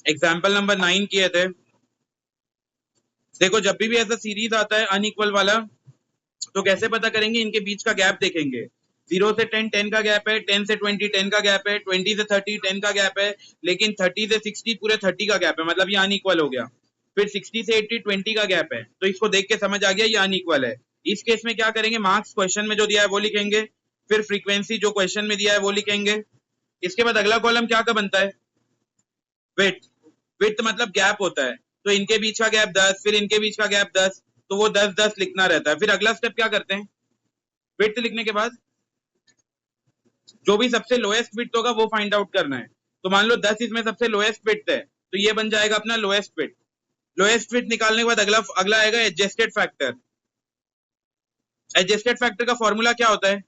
Example number 9 किए थे। देखो जब भी ऐसा सीरीज आता है अनइक्वल वाला, तो कैसे पता करेंगे, इनके बीच का गैप देखेंगे। 0 से 10 10 का गैप है, 10 से 20 10 का गैप है, 20 से 30 10 का गैप है, लेकिन 30 से 60 पूरे 30 का गैप है, मतलब ये अनइक्वल हो गया। फिर 60 से 80 20 का गैप है, तो इसको देख के समझ आ गया ये अनइक्वल है। इस केस में क्या करेंगे, मार्क्स क्वेश्चन में जो दिया है वो लिखेंगे, फिर फ्रीक्वेंसी जो क्वेश्चन में दिया है वो लिखेंगे। इसके बाद अगला कॉलम क्या का बनता है, विड्थ। विड्थ मतलब गैप होता है, तो इनके बीच का गैप 10, फिर इनके बीच का गैप 10, तो वो 10 10 लिखना रहता है। फिर अगला स्टेप क्या करते हैं, विड्थ लिखने के बाद जो भी सबसे लोएस्ट विड्थ होगा वो फाइंड आउट करना है। तो मान लो 10 इसमें सबसे लोएस्ट विड्थ है, तो ये बन जाएगा अपना लोएस्ट विड्थ। लोएस्ट विड्थ निकालने के बाद अगला अगला आएगा एडजस्टेड फैक्टर। एडजस्टेड फैक्टर का फॉर्मूला क्या होता है,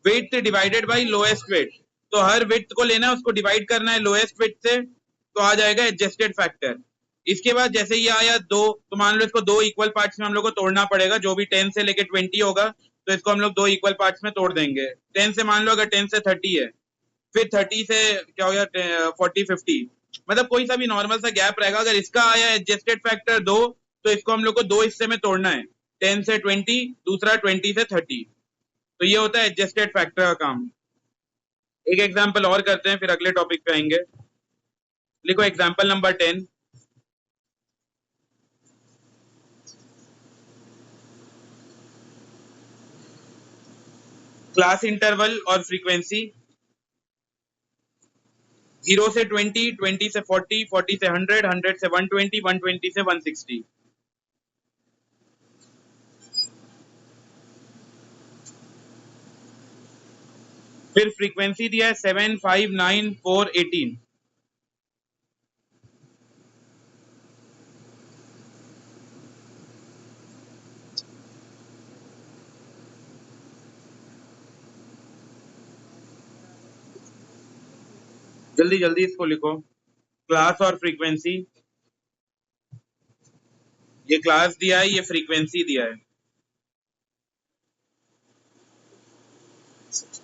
width divided by lowest width. तो हर विड्थ को लेना है, उसको डिवाइड करना है लोएस्ट विड्थ से, तो आ जाएगा एडजस्टेड फैक्टर। इसके बाद जैसे ये आया दो, तो मान लो इसको दो इक्वल पार्ट्स में हम लोग को तोड़ना पड़ेगा। जो भी 10 से लेके 20 होगा, तो इसको हम लोग दो इक्वल पार्ट्स में तोड़ देंगे। 10 से मान लो अगर 10 से 30 है, फिर 30 से क्या हो गया 40 50, मतलब कोई सा भी नॉर्मल सा गैप रहेगा। अगर इसका आया एडजस्टेड फैक्टर दो, तो इसको हम लोग को दो हिस्से में तोड़ना है, 10 से 20, दूसरा 20 से 30। तो ये होता है एडजस्टेड फैक्टर का काम। एक एग्जांपल और करते हैं, फिर अगले टॉपिक पे आएंगे। लिखो एग्जांपल नंबर 10। क्लास इंटरवल और फ्रीक्वेंसी 0 से 20, 20 से 40, 40 से 100, 100 से 120, 120 से 160। फिर फ्रीक्वेंसी दिया है 7 5 9 4 18। जल्दी जल्दी इसको लिखो, क्लास और फ्रीक्वेंसी। ये क्लास दिया है, ये फ्रीक्वेंसी दिया है,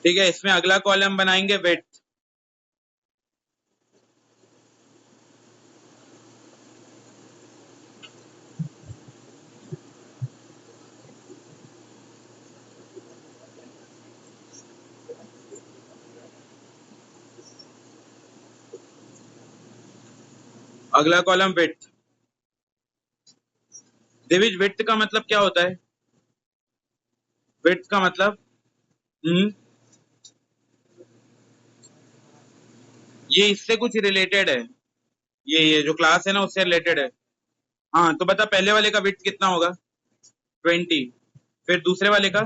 ठीक है। इसमें अगला कॉलम बनाएंगे विड्थ। अगला कॉलम विड्थ। दिविज विड्थ का मतलब क्या होता है, विड्थ का मतलब ये इससे कुछ रिलेटेड है, ये जो क्लास है ना उससे रिलेटेड है। हाँ तो बता, पहले वाले का विड्थ कितना होगा, 20। फिर दूसरे वाले का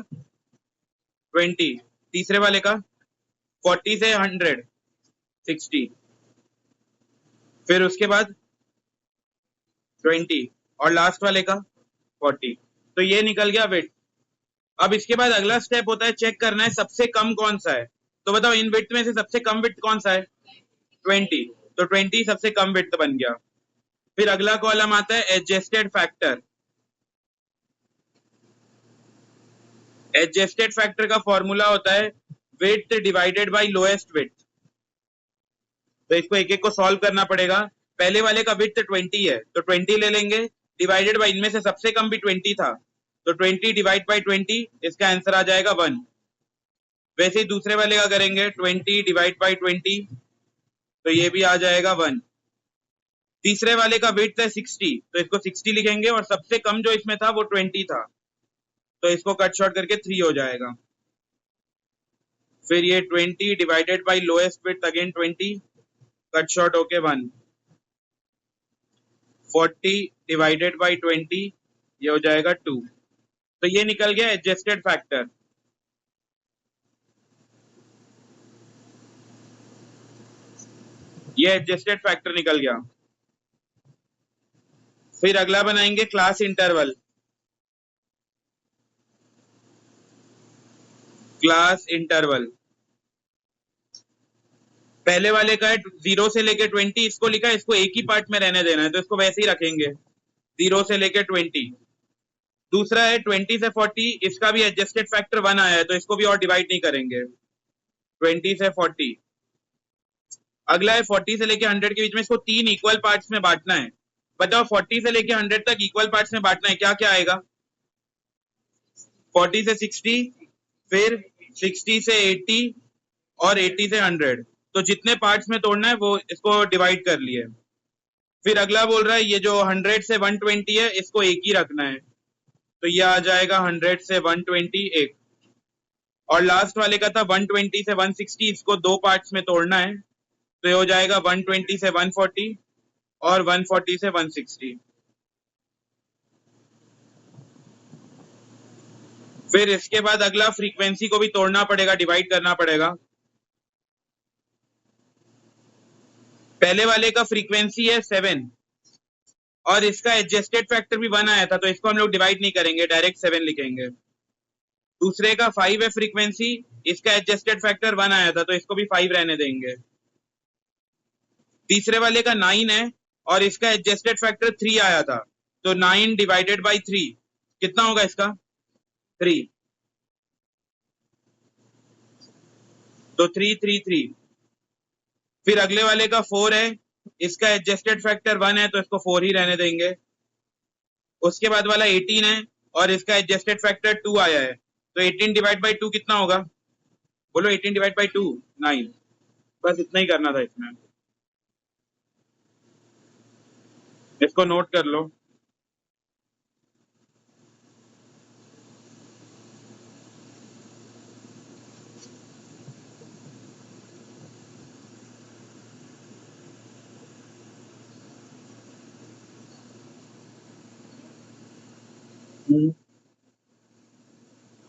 20, तीसरे वाले का 40 से 100 60, फिर उसके बाद 20, और लास्ट वाले का 40। तो ये निकल गया विड्थ। अब इसके बाद अगला स्टेप होता है चेक करना है सबसे कम कौन सा है। तो बताओ इन विड्थ में से सबसे कम विड्थ कौन सा है, 20। तो 20 सबसे कम विड्थ बन गया। फिर अगला कॉलम आता है एडजस्टेड फैक्टर। एडजस्टेड फैक्टर का फॉर्मूला होता है width divided by lowest width. तो इसको एक एक को सॉल्व करना पड़ेगा। पहले वाले का विड्थ 20 है, तो 20 ले लेंगे, डिवाइडेड बाय इनमें से सबसे कम भी 20 था, तो 20 डिवाइड बाय 20, इसका आंसर आ जाएगा 1। वैसे ही दूसरे वाले का करेंगे, 20 डिवाइड बाय 20, तो ये भी आ जाएगा 1। तीसरे वाले का विड्थ है 60, तो इसको 60 लिखेंगे, और सबसे कम जो इसमें था वो 20 था, तो इसको कट शॉर्ट करके 3 हो जाएगा। फिर ये 20 divided by lowest width again 20, cut short होके 1। 40 डिवाइडेड बाय 20, ये हो जाएगा 2। तो ये निकल गया एडजस्टेड फैक्टर। ये एडजस्टेड फैक्टर निकल गया। फिर अगला बनाएंगे क्लास इंटरवल। क्लास इंटरवल पहले वाले का है 0 से लेके 20, इसको लिखा है, इसको एक ही पार्ट में रहने देना है, तो इसको वैसे ही रखेंगे 0 से लेके 20। दूसरा है 20 से 40, इसका भी एडजस्टेड फैक्टर 1 आया है, तो इसको भी और डिवाइड नहीं करेंगे, 20 से 40। अगला है 40 से लेके 100 के बीच में, इसको 3 इक्वल पार्ट्स में बांटना है। बताओ 40 से लेके 100 तक इक्वल पार्ट्स में बांटना है, क्या क्या आएगा? 40 से 60, फिर 60 से 80 और 80 से 100। तो जितने पार्ट्स में तोड़ना है वो इसको डिवाइड कर लिए। फिर अगला बोल रहा है ये जो 100 से 120 है इसको एक ही रखना है, तो ये आ जाएगा 100 से 120 एक। और लास्ट वाले का था 120 से 160, इसको दो पार्ट्स में तोड़ना है, तो ये हो जाएगा 120 से 140 और 140 से 160। फिर इसके बाद अगला फ्रीक्वेंसी को भी तोड़ना पड़ेगा, डिवाइड करना पड़ेगा। पहले वाले का फ्रीक्वेंसी है 7 और इसका एडजस्टेड फैक्टर भी 1 आया था, तो इसको हम लोग डिवाइड नहीं करेंगे, डायरेक्ट 7 लिखेंगे। दूसरे का 5 है फ्रीक्वेंसी, इसका एडजस्टेड फैक्टर 1 आया था, तो इसको भी 5 रहने देंगे। तीसरे वाले का 9 है और इसका एडजस्टेड फैक्टर 3 आया था, तो 9 डिवाइडेड बाई 3 कितना होगा इसका? 3, तो 3 3 3। फिर अगले वाले का 4 है, इसका एडजस्टेड फैक्टर 1 है, तो इसको 4 ही रहने देंगे। उसके बाद वाला 18 है और इसका एडजस्टेड फैक्टर 2 आया है, तो 18 डिवाइड बाई 2 कितना होगा? बोलो 18 डिवाइड बाई 2, 9। बस इतना ही करना था इसमें, इसको नोट कर लो।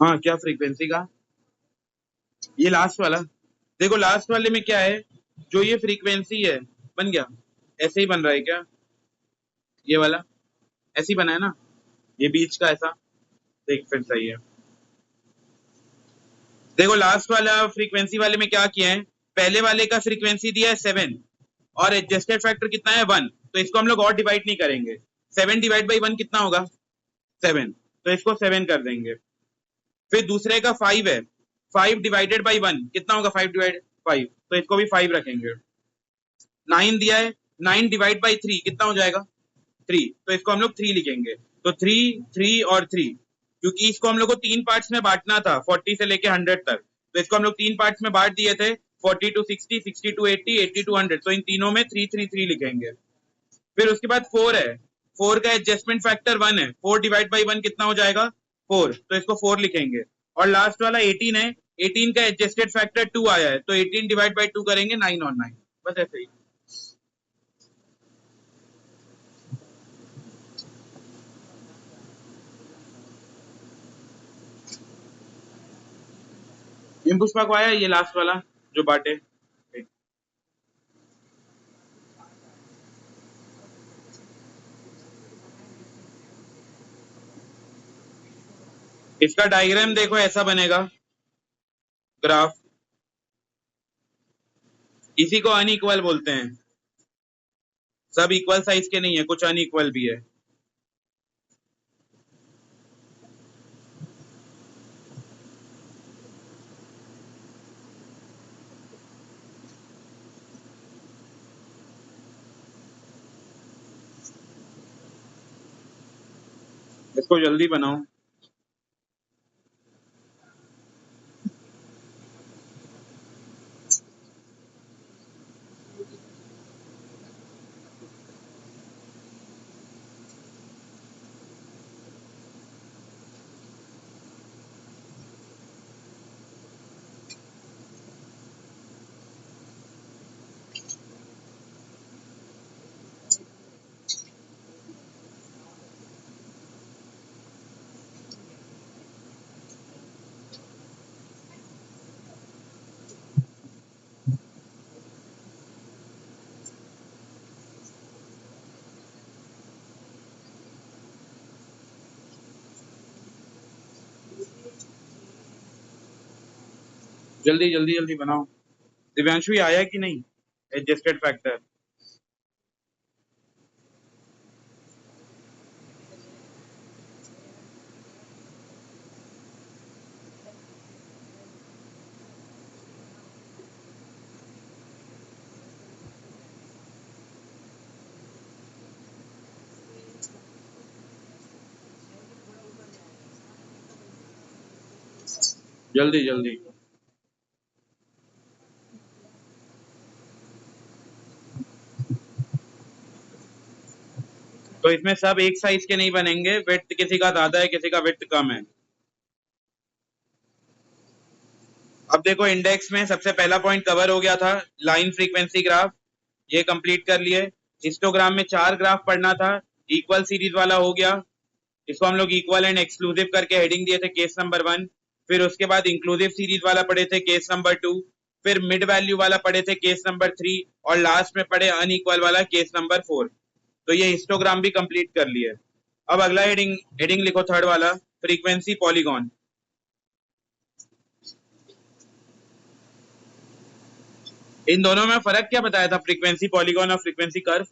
हाँ, क्या फ्रीक्वेंसी का? ये लास्ट वाला देखो, लास्ट वाले में क्या है, जो ये फ्रीक्वेंसी है बन गया, ऐसे ही बन रहा है क्या? ये वाला ऐसे ही बना है ना, ये बीच का ऐसा, देख फिर सही है। देखो लास्ट वाला फ्रीक्वेंसी वाले में क्या किया है, पहले वाले का फ्रीक्वेंसी दिया है 7 और एडजस्टेड फैक्टर कितना है 1, तो इसको हम लोग और डिवाइड नहीं करेंगे। 7 डिवाइड बाई 1 कितना होगा? 7, तो इसको 7 कर देंगे। फिर दूसरे का 5 है, 5 डिवाइडेड बाई 1 कितना होगा? 5 डिवाइड 5, तो इसको भी 5 रखेंगे। 9 दिया है, 9 डिवाइड बाई 3 कितना हो जाएगा? 3, तो इसको हम लोग 3 लिखेंगे। तो 3 3 और 3, क्योंकि इसको हम लोग को 3 पार्ट्स में बांटना था 40 से लेके 100 तक, तो इसको हम लोग 3 पार्ट्स में बांट दिए थे, 40 टू 60, 60 टू 80, 80 टू 100, तो इन तीनों में 3 3 3 लिखेंगे। फिर उसके बाद 4 है, 4 का एडजस्टमेंट फैक्टर 1 है, 4 डिवाइड बाई 1 कितना हो जाएगा? 4, तो इसको 4 लिखेंगे। और लास्ट वाला 18 है, 18 का एडजस्टेड फैक्टर 2 आया है, तो 18 डिवाइड बाई 2 करेंगे, 9 और 9, बस ऐसे ही। पुष्पा को आया ये लास्ट वाला जो बांटे? इसका डायग्राम देखो, ऐसा बनेगा ग्राफ, इसी को अनइक्वल बोलते हैं। सब इक्वल साइज के नहीं है, कुछ अनइक्वल भी है। इसको जल्दी बनाओ। जल्दी जल्दी जल्दी बनाओ। दिव्यांशु ये आया कि नहीं एडजस्टेड फैक्टर? जल्दी जल्दी। तो इसमें सब एक साइज के नहीं बनेंगे, विड्थ किसी का ज्यादा है किसी का विड्थ कम है। अब देखो इंडेक्स में सबसे पहला पॉइंट कवर हो गया था, लाइन फ्रीक्वेंसी ग्राफ, ये कंप्लीट कर लिए। हिस्टोग्राम में 4 ग्राफ पढ़ना था, इक्वल सीरीज वाला हो गया, इसको हम लोग इक्वल एंड एक्सक्लूसिव करके हेडिंग दिए थे केस नंबर 1। फिर उसके बाद इंक्लूसिव सीरीज वाला पढ़े थे केस नंबर 2, फिर मिड वैल्यू वाला पढ़े थे केस नंबर 3, और लास्ट में पढ़े अनइक्वल वाला केस नंबर 4। तो ये हिस्टोग्राम भी कंप्लीट कर लिए। अब अगला हेडिंग हेडिंग लिखो, थर्ड वाला, फ्रीक्वेंसी पॉलीगॉन। इन दोनों में फर्क क्या बताया था, फ्रीक्वेंसी पॉलीगॉन और फ्रीक्वेंसी कर्व,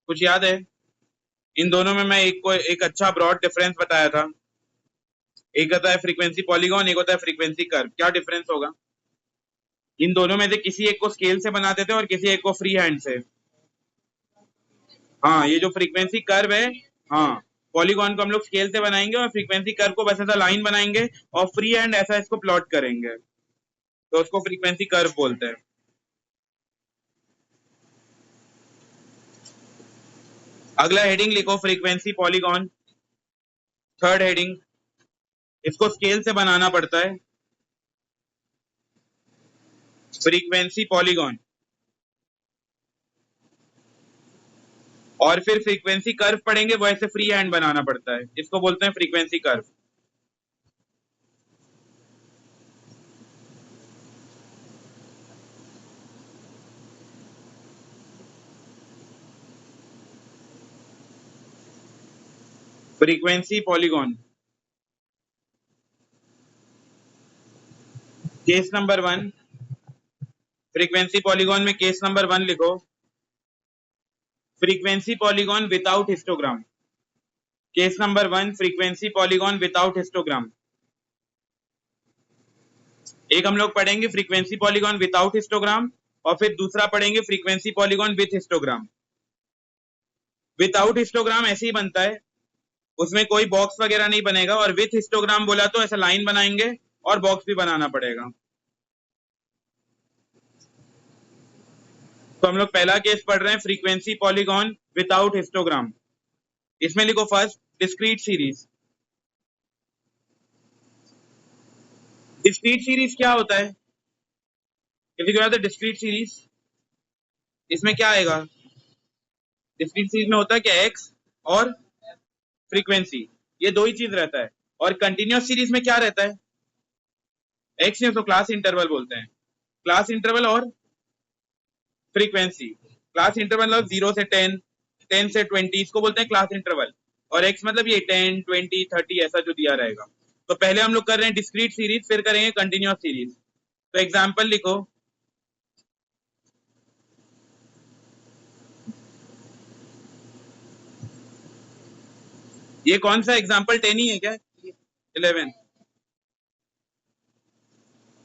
कुछ याद है? इन दोनों में मैं एक अच्छा ब्रॉड डिफरेंस बताया था। एक होता है फ्रीक्वेंसी पॉलीगॉन, एक होता है फ्रीक्वेंसी कर्व। क्या डिफरेंस होगा? इन दोनों में से किसी एक को स्केल से बनाते थे और किसी एक को फ्री हैंड से। हाँ, ये जो फ्रीक्वेंसी कर्व है, हाँ, पॉलीगॉन को हम लोग स्केल से बनाएंगे और फ्रीक्वेंसी कर्व को बस ऐसा लाइन बनाएंगे और फ्री हैंड ऐसा इसको प्लॉट करेंगे, तो उसको फ्रीक्वेंसी कर्व बोलते हैं। अगला हेडिंग लिखो, फ्रीक्वेंसी पॉलीगॉन, थर्ड हेडिंग। इसको स्केल से बनाना पड़ता है, फ्रीक्वेंसी पॉलीगॉन। और फिर फ्रीक्वेंसी कर्व पढ़ेंगे, वो ऐसे फ्री हैंड बनाना पड़ता है, इसको बोलते हैं frequency curve. Frequency polygon, case number 1, frequency polygon में केस नंबर 1 लिखो, frequency polygon without histogram. Case number 1, frequency polygon without histogram. एक हम लोग पढ़ेंगे फ्रीक्वेंसी पॉलीगॉन विदाउट हिस्टोग्राम, और फिर दूसरा पढ़ेंगे frequency polygon with histogram. Without histogram ऐसे ही बनता है, उसमें कोई बॉक्स वगैरह नहीं बनेगा, और विथ हिस्टोग्राम बोला तो ऐसा लाइन बनाएंगे और बॉक्स भी बनाना पड़ेगा। तो हम लोग पहला केस पढ़ रहे हैं, फ्रीक्वेंसी पॉलीगॉन विदाउट हिस्टोग्राम। इसमें लिखो first, discrete series. Discrete series क्या होता है? किसी को याद है डिस्क्रीट सीरीज? इसमें क्या आएगा? डिस्क्रीट सीरीज में होता है क्या, एक्स और फ्रीक्वेंसी, ये दो ही चीज रहता है। और कंटिन्यूस सीरीज में क्या रहता है? एक्स नहीं, तो क्लास इंटरवल बोलते हैं, क्लास इंटरवल और फ्रीक्वेंसी। क्लास इंटरवल मतलब 0 से 10, 10 से 20, इसको बोलते हैं क्लास इंटरवल। और एक्स मतलब ये 10, 20, 30 ऐसा जो दिया रहेगा। तो पहले हम लोग कर रहे हैं डिस्क्रीट सीरीज, फिर करेंगे कंटिन्यूस सीरीज। तो एग्जाम्पल लिखो, ये कौन सा एग्जाम्पल 10 ही है क्या? 11।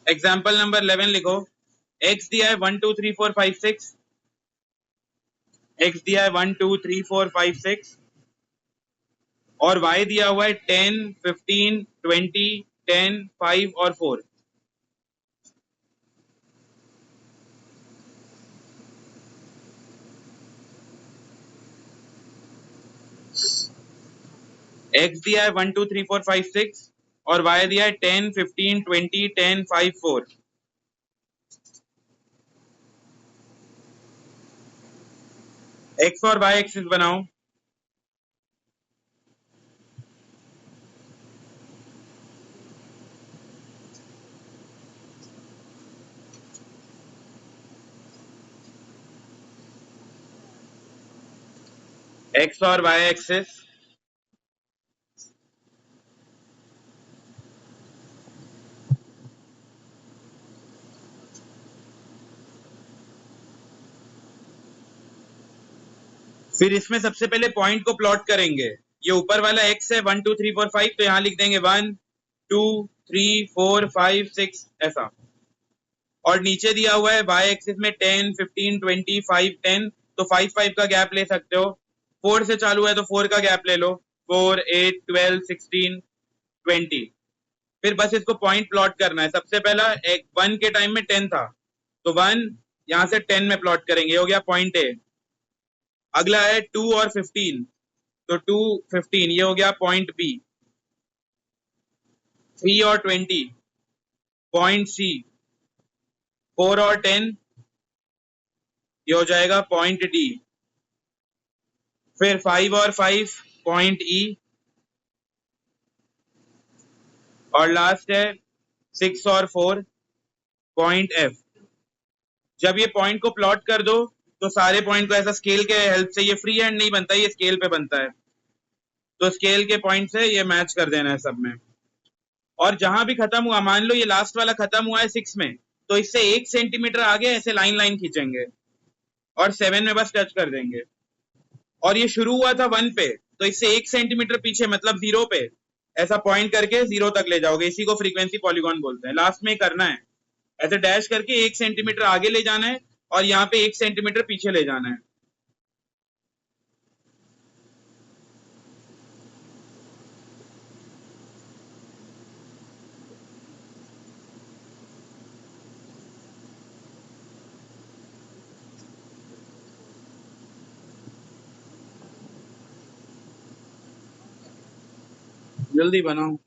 एग्जाम्पल नंबर 11 लिखो, एक्स दिया है 1 2 3 4 5 6, एक्स दिया है 1 2 3 4 5 6, और y दिया हुआ है 10 15 20 10 5 और 4। x दिया है 1 2 3 4 5 6, और y दिया है 10 15 20 10 5 4। x और y एक्सिस बनाओ। x और y एक्सिस। फिर इसमें सबसे पहले पॉइंट को प्लॉट करेंगे। ये ऊपर वाला x है 1 2 3 4 5, तो यहां लिख देंगे 1 2 3 4 5 6 ऐसा। और नीचे दिया हुआ है y एक्सिस में 10 15 20 5 10, तो 5 5 का गैप ले सकते हो। 4 से चालू है तो 4 का गैप ले लो, 4 8 12 16 20। फिर बस इसको पॉइंट प्लॉट करना है। सबसे पहला एक 1 के टाइम में 10 था, तो 1 यहां से 10 में प्लॉट करेंगे, हो गया पॉइंट ए। अगला है 2 और 15, तो 2 15 ये हो गया पॉइंट बी। 3 और 20 पॉइंट सी। 4 और 10 ये हो जाएगा पॉइंट डी। फिर 5 और 5 पॉइंट ई, और लास्ट है 6 और 4 पॉइंट एफ। जब ये पॉइंट को प्लॉट कर दो तो सारे पॉइंट को ऐसा स्केल के हेल्प से, ये फ्री हैंड नहीं बनता, ये स्केल पे बनता है, तो स्केल के पॉइंट से ये मैच कर देना है सब में। और जहां भी खत्म हुआ, मान लो ये लास्ट वाला खत्म हुआ है 6 में, तो इससे 1 सेंटीमीटर आगे ऐसे लाइन लाइन खींचेंगे और 7 में बस टच कर देंगे। और ये शुरू हुआ था 1 पे, तो इससे 1 सेंटीमीटर पीछे मतलब 0 पे ऐसा पॉइंट करके 0 तक ले जाओगे, इसी को फ्रीक्वेंसी पॉलीगॉन बोलते हैं। लास्ट में करना है ऐसे डैश करके 1 सेंटीमीटर आगे ले जाना है और यहाँ पे 1 सेंटीमीटर पीछे ले जाना है। जल्दी बनाओ।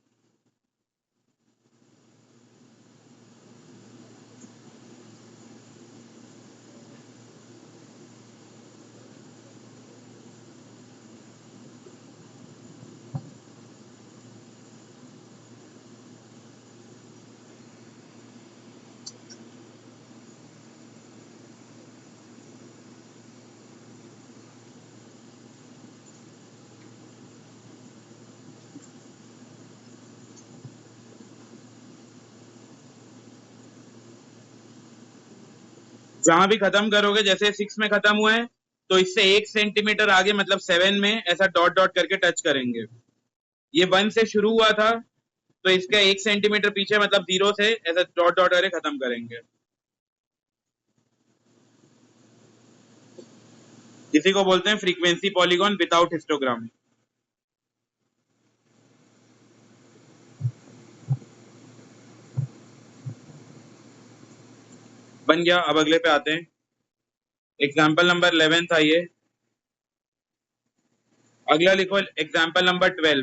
जहां भी खत्म करोगे, जैसे 6 में खत्म हुआ है, तो इससे 1 सेंटीमीटर आगे मतलब 7 में ऐसा डॉट डॉट करके टच करेंगे। ये 1 से शुरू हुआ था, तो इसका 1 सेंटीमीटर पीछे मतलब 0 से ऐसा डॉट डॉट करके खत्म करेंगे। इसी को बोलते हैं फ्रीक्वेंसी पॉलीगॉन विदाउट हिस्टोग्राम। बन गया। अब अगले पे आते हैं। एग्जाम्पल नंबर 11 था ये। अगला लिखो example number 12।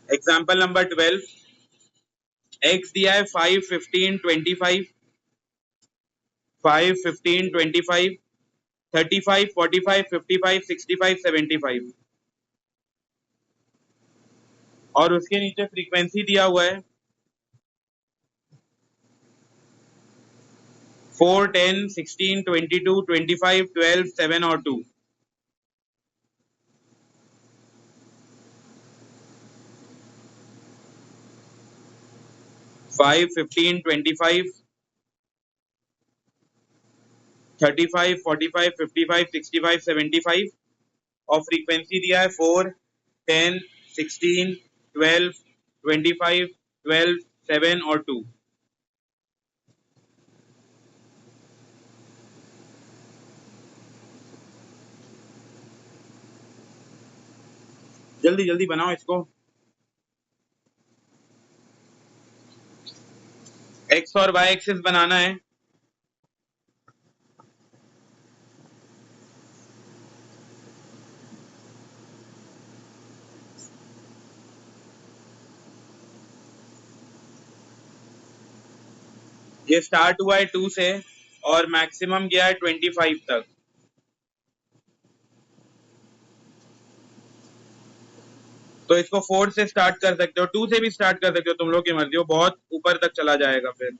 Example number 12, x दिया है 5 15 25, 5 15 25, 35 45 55 65 75, और उसके नीचे फ्रीक्वेंसी दिया हुआ है 4 10 16 22 25 12 7 और 2। 5 15 25 35 45 55 65 75, और फ्रीक्वेंसी दिया है 4 10 16 12 25 12 7 और 2। जल्दी जल्दी बनाओ इसको। एक्स और वाई एक्सिस बनाना है। ये स्टार्ट हुआ है 2 से और मैक्सिमम गया है 25 तक। तो इसको 4 से स्टार्ट कर सकते हो, 2 से भी स्टार्ट कर सकते हो, तुम लोग की मर्जी हो, बहुत ऊपर तक चला जाएगा फिर।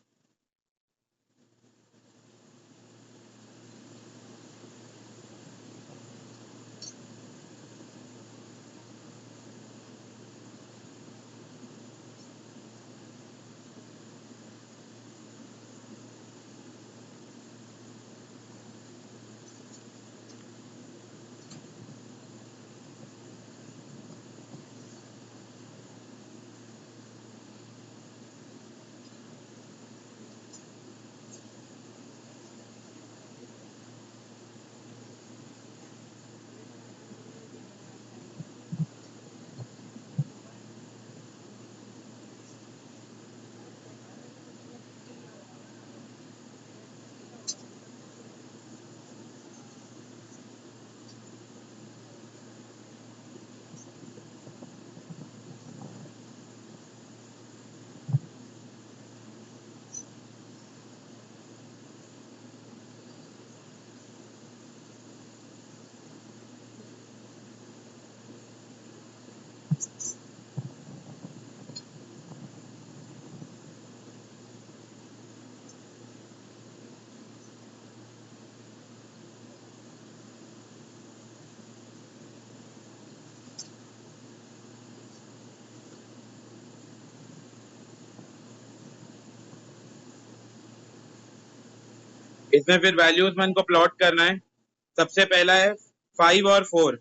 इसमें फिर वैल्यूज मन को प्लॉट करना है। सबसे पहला है 5 और 4,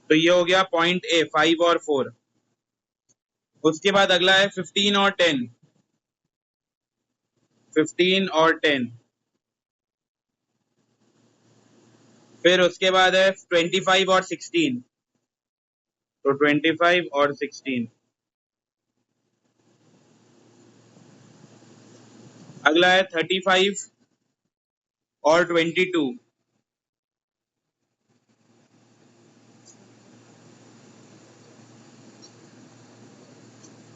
तो ये हो गया पॉइंट ए, 5 और 4। उसके बाद अगला है 15 और 10, 15 और 10। फिर उसके बाद है 25 और 16, तो 25 और 16। अगला है 35 और 22,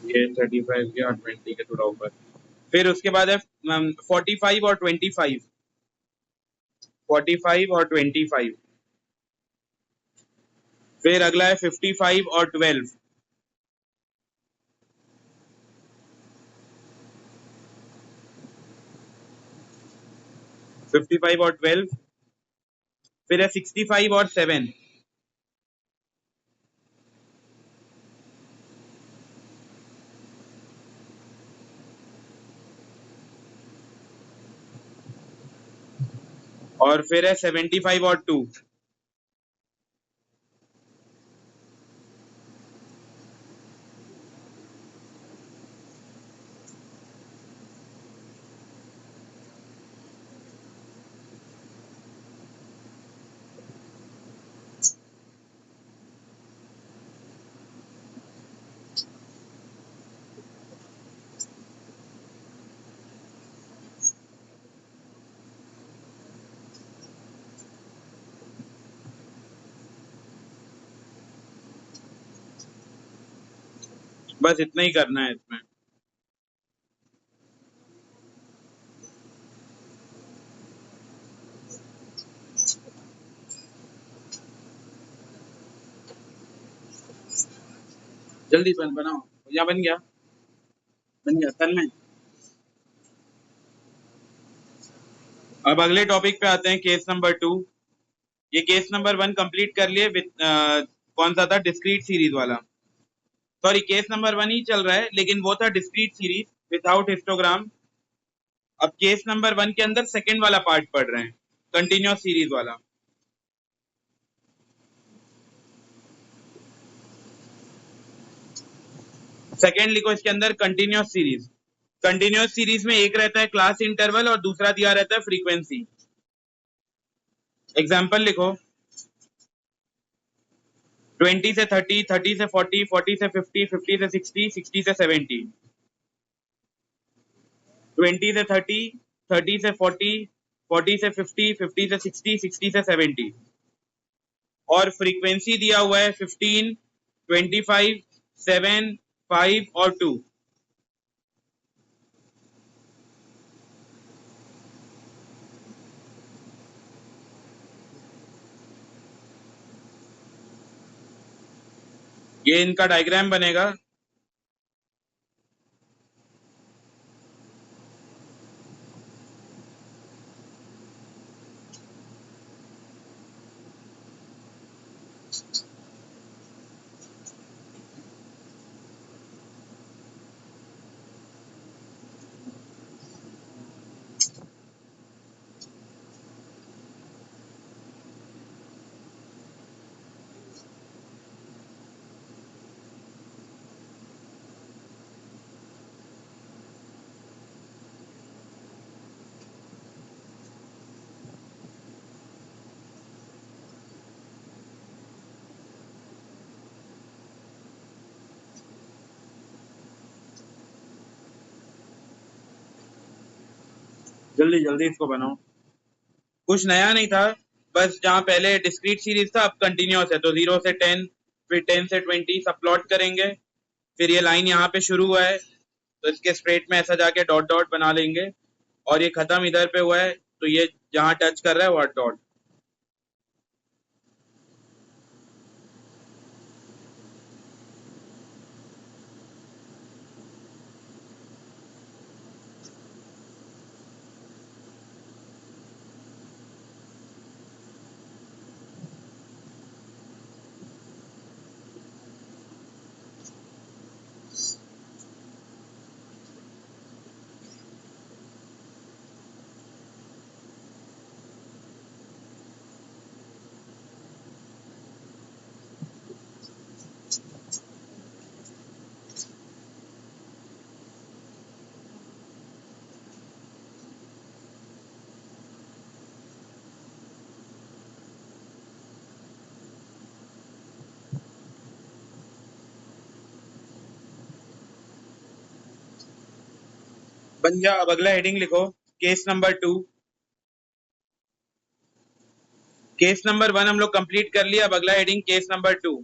ये 35 के और 20 के थोड़ा ऊपर। फिर उसके बाद है 45 और 25, 45 और 25। फिर अगला है 55 और 12, 55 और 12। फिर है 65 और 7, और फिर है 75 और 2। बस इतना ही करना है इसमें। जल्दी बनाओ। या बन गया, बन गया कल में। अब अगले टॉपिक पे आते हैं, केस नंबर 2। ये केस नंबर 1 कंप्लीट कर लिए विद कौन सा था, डिस्क्रीट सीरीज वाला। सॉरी, केस नंबर 1 ही चल रहा है, लेकिन वो था डिस्क्रीट सीरीज विदाउट हिस्टोग्राम। अब केस नंबर 1 के अंदर सेकंड वाला पार्ट पढ़ रहे हैं, कंटिन्यूअस सीरीज वाला। सेकंड लिखो इसके अंदर, कंटिन्यूअस सीरीज। कंटिन्यूअस सीरीज में एक रहता है क्लास इंटरवल और दूसरा दिया रहता है फ्रीक्वेंसी। एग्जाम्पल लिखो, 20 से 30, 30 से 40, 40 से 50, 50 से 60, 60 से 70। 20 से 30, 30 से 40, 40 से 50, 50 से 60, 60 से 70। और फ्रीक्वेंसी दिया हुआ है 15, 25, 7, 5 और 2। ये इनका डायग्राम बनेगा। जल्दी जल्दी इसको बनाओ। कुछ नया नहीं था, बस जहां पहले डिस्क्रीट सीरीज था अब कंटिन्यूअस है, तो 0 से 10, फिर 10 से 20 सब प्लॉट करेंगे। फिर ये लाइन यहाँ पे शुरू हुआ है, तो इसके स्ट्रेट में ऐसा जाके डॉट डॉट बना लेंगे, और ये खत्म इधर पे हुआ है, तो ये जहां टच कर रहा है वह डॉट। बन गया। अब अगला हेडिंग लिखो, केस नंबर 2। केस नंबर 1 हम लोग कंप्लीट कर लिया। अब अगला heading case number 2।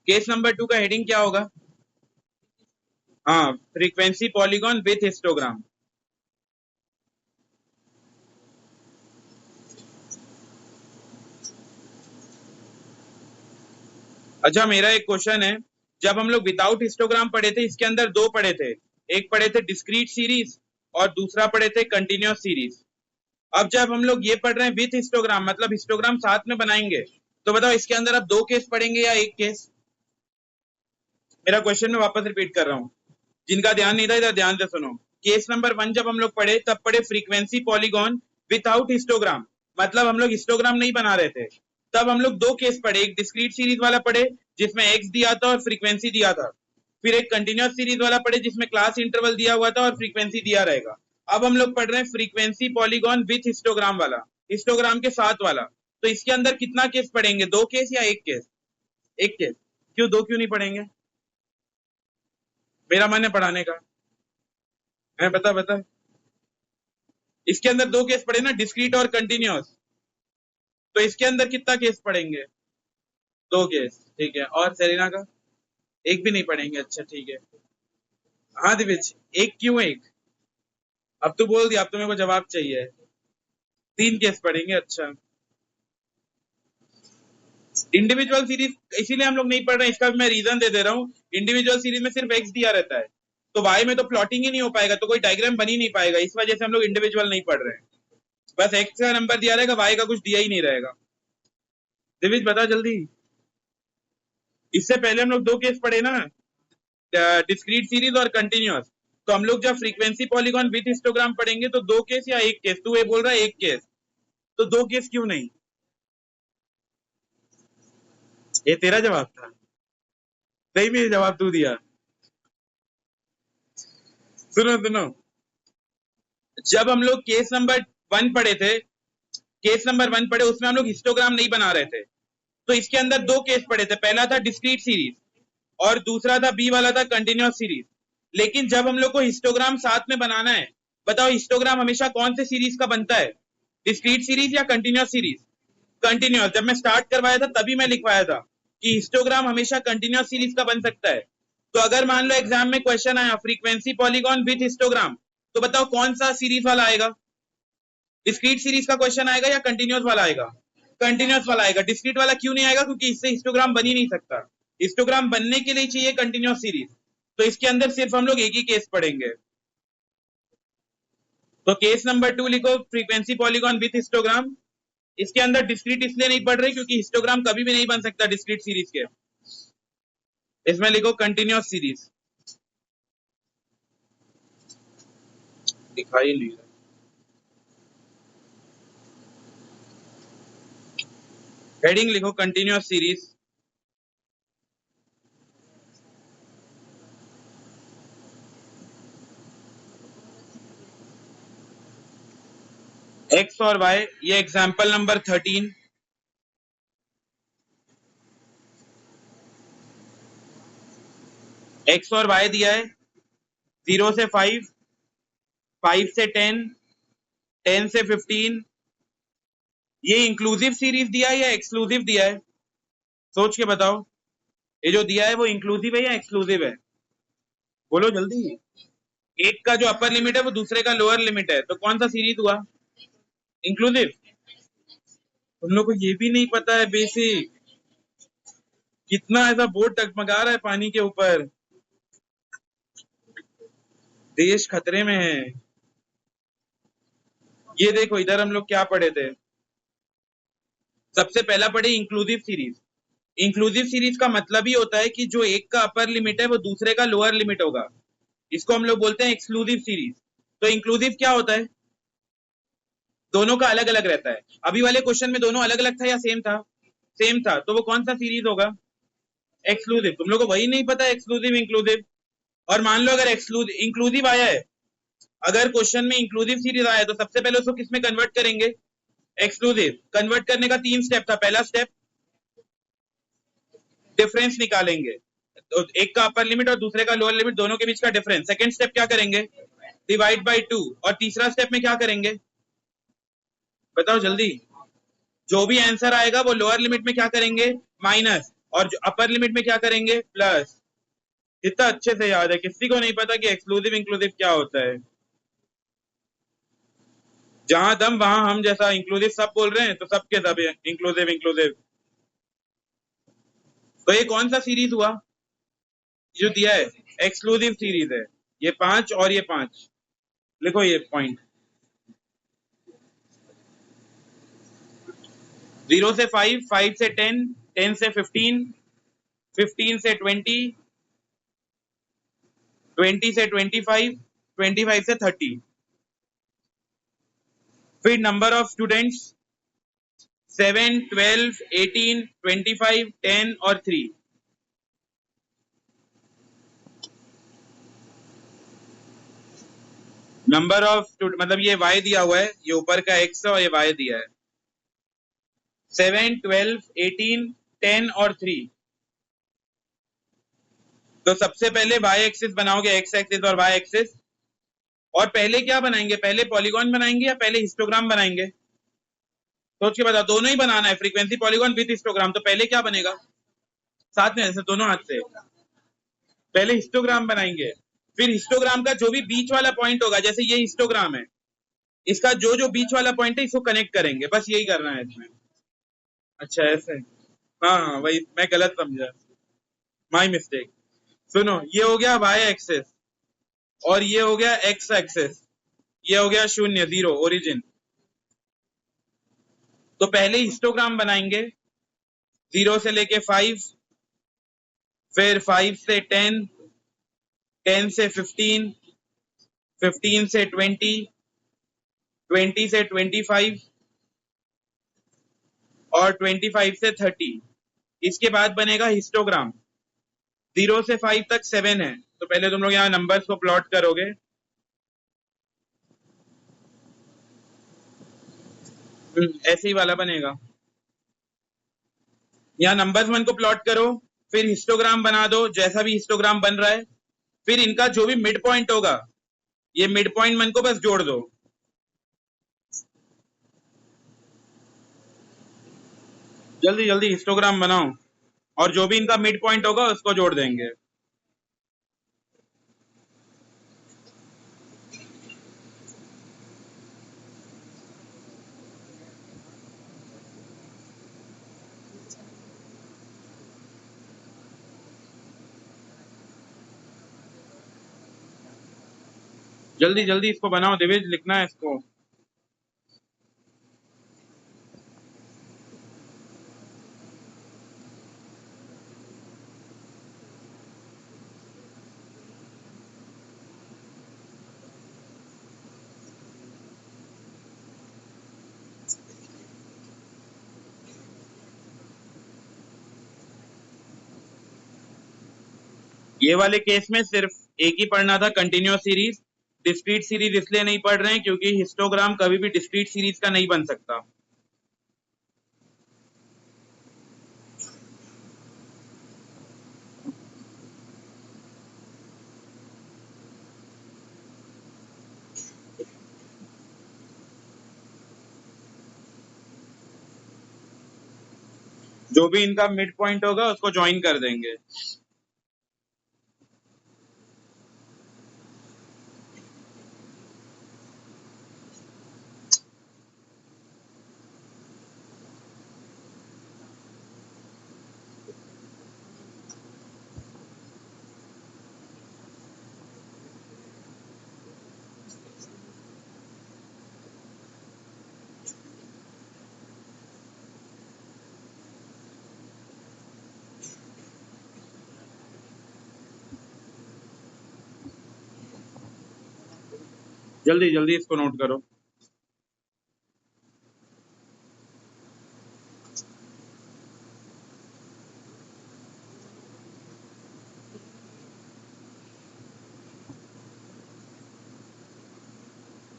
Case number 2 का हेडिंग क्या होगा? हाँ, फ्रीक्वेंसी पॉलीगॉन विथ हिस्टोग्राम। अच्छा, मेरा एक क्वेश्चन है, जब हम लोग विदाउट हिस्टोग्राम पढ़े थे, इसके अंदर दो पढ़े थे, एक पढ़े थे डिस्क्रीट सीरीज और दूसरा पढ़े थे कंटिन्यूअस सीरीज। अब जब हम लोग ये पढ़ रहे हैं विथ हिस्टोग्राम, मतलब हिस्टोग्राम साथ में बनाएंगे, तो बताओ इसके अंदर अब दो केस पढ़ेंगे या एक केस? मेरा क्वेश्चन मैं वापस रिपीट कर रहा हूँ, जिनका ध्यान नहीं था इधर ध्यान से सुनो। केस नंबर 1 जब हम लोग पढ़े, तब पढ़े फ्रीक्वेंसी पॉलीगॉन विदाउट हिस्टोग्राम, मतलब हम लोग हिस्टोग्राम नहीं बना रहे थे। तब हम लोग दो केस पढ़े, एक डिस्क्रीट सीरीज वाला पढ़े जिसमें एक्स दिया था और फ्रीक्वेंसी दिया था, फिर एक कंटिन्यूअस सीरीज वाला पढ़े जिसमें क्लास इंटरवल दिया हुआ था और फ्रीक्वेंसी दिया रहेगा। अब हम लोग पढ़ रहे हैं फ्रीक्वेंसी पॉलीगॉन विथ हिस्टोग्राम वाला, हिस्टोग्राम के साथ वाला। तो इसके अंदर कितना केस पढ़ेंगे, दो केस या एक केस? एक केस। क्यों दो, क्यों नहीं पढ़ेंगे? मेरा मन है पढ़ाने का है, बता बता। इसके अंदर दो केस पढ़े ना, डिस्क्रीट और कंटिन्यूअस, तो इसके अंदर कितना केस पढ़ेंगे? दो केस, ठीक है। और सेरेना का? एक भी नहीं पढ़ेंगे, अच्छा ठीक है। हाँ दिविज, एक क्यों एक? अब तो बोल दिया, अब तो मेरे को जवाब चाहिए। तीन केस पढ़ेंगे, अच्छा। इंडिविजुअल सीरीज इसीलिए हम लोग नहीं पढ़ रहे हैं, इसका भी मैं रीजन दे रहा हूँ। इंडिविजुअल सीरीज में सिर्फ एक्स दिया रहता है, तो वाई में तो प्लॉटिंग ही नहीं हो पाएगा, तो कोई डायग्राम बन ही नहीं पाएगा, इस वजह से हम लोग इंडिविजुअल नहीं पढ़ रहे हैं। बस एक्स का नंबर दिया रहेगा, वाई का कुछ दिया ही नहीं रहेगा। दिविज बता जल्दी। इससे पहले हम लोग दो केस पढ़े ना, डिस्क्रीट सीरीज और कंटिन्यूअस। तो हम लोग जब फ्रीक्वेंसी पॉलीगॉन विथ हिस्टोग्राम पढ़ेंगे तो दो केस या एक केस? तू ये बोल रहा है एक केस, तो दो केस क्यों नहीं? ये तेरा जवाब था? सही में ये जवाब तू दिया? सुनो सुनो, जब हम लोग केस नंबर 1 पढ़े थे, केस नंबर 1 पढ़े, उसमें हम लोग हिस्टोग्राम नहीं बना रहे थे, तो इसके अंदर दो केस पढ़े थे, पहला था डिस्क्रीट सीरीज और दूसरा था बी वाला था कंटिन्यूअस सीरीज। लेकिन जब हम लोग को हिस्टोग्राम साथ में बनाना है, बताओ हिस्टोग्राम हमेशा कौन से सीरीज का बनता है, डिस्क्रीट सीरीज या कंटिन्यूअस सीरीज? कंटिन्यूअस। जब मैं स्टार्ट करवाया था तभी मैं लिखवाया था कि हिस्टोग्राम हमेशा कंटिन्यूअस सीरीज का बन सकता है। तो अगर मान लो एग्जाम में क्वेश्चन आया फ्रीक्वेंसी पॉलीगॉन विथ हिस्टोग्राम, तो बताओ कौन सा सीरीज वाला आएगा? डिस्क्रीट सीरीज का क्वेश्चन आएगा या कंटिन्यूअस वाला आएगा? कंटिन्यूअस वाला आएगा। डिस्क्रीट वाला क्यों नहीं आएगा? क्योंकि इससे हिस्टोग्राम बन ही नहीं सकता। हिस्टोग्राम बनने के लिए चाहिए कंटिन्यूअस सीरीज, तो इसके अंदर सिर्फ हम लोग एक ही केस पढ़ेंगे। तो केस नंबर 2 लिखो, फ्रीक्वेंसी पॉलीगॉन विथ हिस्टोग्राम। इसके अंदर डिस्क्रीट इसलिए नहीं पढ़ रहे क्योंकि हिस्टोग्राम कभी भी नहीं बन सकता डिस्क्रीट सीरीज के। इसमें लिखो कंटिन्यूअस सीरीज। दिखाई नहीं रहा। हेडिंग लिखो कंटिन्यूअस सीरीज। एक्स और वाई, ये एग्जाम्पल नंबर 13। एक्स और वाई दिया है 0 से 5, 5 से 10, 10 से 15। ये इंक्लूसिव सीरीज दिया है या एक्सक्लूसिव दिया है? सोच के बताओ, ये जो दिया है वो इंक्लूसिव है या एक्सक्लूसिव है? बोलो जल्दी। एक का जो अपर लिमिट है वो दूसरे का लोअर लिमिट है, तो कौन सा सीरीज हुआ? इंक्लूसिव। तुम लोग को ये भी नहीं पता है बेसिक? कितना ऐसा बोर्ड टगमगा रहा है पानी के ऊपर, देश खतरे में है। ये देखो इधर हम लोग क्या पढ़े थे, सबसे पहला पढ़े इंक्लूसिव सीरीज। इंक्लूसिव सीरीज का मतलब ही होता है कि जो एक का अपर लिमिट है वो दूसरे का लोअर लिमिट होगा, इसको हम लोग बोलते हैं एक्सक्लूसिव सीरीज। तो इंक्लूसिव क्या होता है? दोनों का अलग अलग रहता है। अभी वाले क्वेश्चन में दोनों अलग अलग था या सेम था? सेम था, तो वो कौन सा सीरीज होगा? एक्सक्लूसिव। तुम लोग को वही नहीं पता एक्सक्लूसिव इंक्लूसिव? और मान लो अगर एक्सक्लूसिव इंक्लूसिव आया है, अगर क्वेश्चन में इंक्लूसिव सीरीज आया है, तो सबसे पहले उसको किस में कन्वर्ट करेंगे? एक्सक्लूसिव। कन्वर्ट करने का 3 स्टेप था। पहला स्टेप डिफरेंस निकालेंगे, एक का अपर लिमिट और दूसरे का लोअर लिमिट, दोनों के बीच का डिफरेंस। सेकंड स्टेप क्या करेंगे, डिवाइड बाय 2। और तीसरा स्टेप में क्या करेंगे, बताओ जल्दी। जो भी आंसर आएगा वो लोअर लिमिट में क्या करेंगे, माइनस, और अपर लिमिट में क्या करेंगे, प्लस। इतना अच्छे से याद है, किसी को नहीं पता कि एक्सक्लूसिव इंक्लूसिव क्या होता है। जहां दम वहां हम, जैसा इंक्लूसिव सब बोल रहे हैं तो सबके सब इंक्लूसिव इंक्लूसिव। तो ये कौन सा सीरीज हुआ जो दिया है, एक्सक्लूसिव सीरीज है। ये 5 और ये 5, लिखो ये पॉइंट। 0 से 5, 5 से 10, 10 से 15, 15 से 20, 20 से 25, 25 से 30। फिर नंबर ऑफ स्टूडेंट्स 7, 12, 18, 25, 10 और 3। नंबर ऑफ मतलब ये y दिया हुआ है, ये ऊपर का x है और ये y दिया है। 7, 12, 18, 10 और 3। तो सबसे पहले y एक्सिस बनाओगे, x एक्सिस और y एक्सिस। और पहले क्या बनाएंगे, पहले पॉलीगॉन बनाएंगे या पहले हिस्टोग्राम बनाएंगे, सोच के बताओ। दोनों ही बनाना है, फ्रीक्वेंसी पॉलीगॉन विद हिस्टोग्राम। तो पहले क्या बनेगा, साथ में ऐसे दोनों हाथ से पहले हिस्टोग्राम बनाएंगे। फिर हिस्टोग्राम का जो भी बीच वाला पॉइंट होगा, जैसे ये हिस्टोग्राम है, इसका जो जो बीच वाला पॉइंट है इसको कनेक्ट करेंगे, बस यही करना है इसमें। अच्छा ऐसे, हाँ हाँ वही, मैं गलत समझा, माई मिस्टेक। सुनो, ये हो गया y एक्सेस और ये हो गया x एक्सेस, ये हो गया 0 0 ओरिजिन। तो पहले हिस्टोग्राम बनाएंगे 0 से लेके 5, फिर 5 से 10, 10 से 15, 15 से 20, 20 से 25 और 25 से 30। इसके बाद बनेगा हिस्टोग्राम। 0 से 5 तक 7 है, तो पहले तुम लोग यहाँ नंबर्स को प्लॉट करोगे। ऐसे ही वाला बनेगा। यहाँ नंबर्स 1 को प्लॉट करो, फिर हिस्टोग्राम बना दो जैसा भी हिस्टोग्राम बन रहा है। फिर इनका जो भी मिड पॉइंट होगा, ये मिड पॉइंट 1 को बस जोड़ दो। जल्दी जल्दी हिस्टोग्राम बनाओ, और जो भी इनका मिड पॉइंट होगा उसको जोड़ देंगे। जल्दी जल्दी इसको बनाओ दिविज, लिखना है इसको। ये वाले केस में सिर्फ एक ही पढ़ना था, कंटिन्यूअस सीरीज। डिस्क्रीट सीरीज इसलिए नहीं पढ़ रहे हैं क्योंकि हिस्टोग्राम कभी भी डिस्क्रीट सीरीज का नहीं बन सकता। जो भी इनका मिड पॉइंट होगा उसको ज्वाइन कर देंगे। जल्दी जल्दी इसको नोट करो।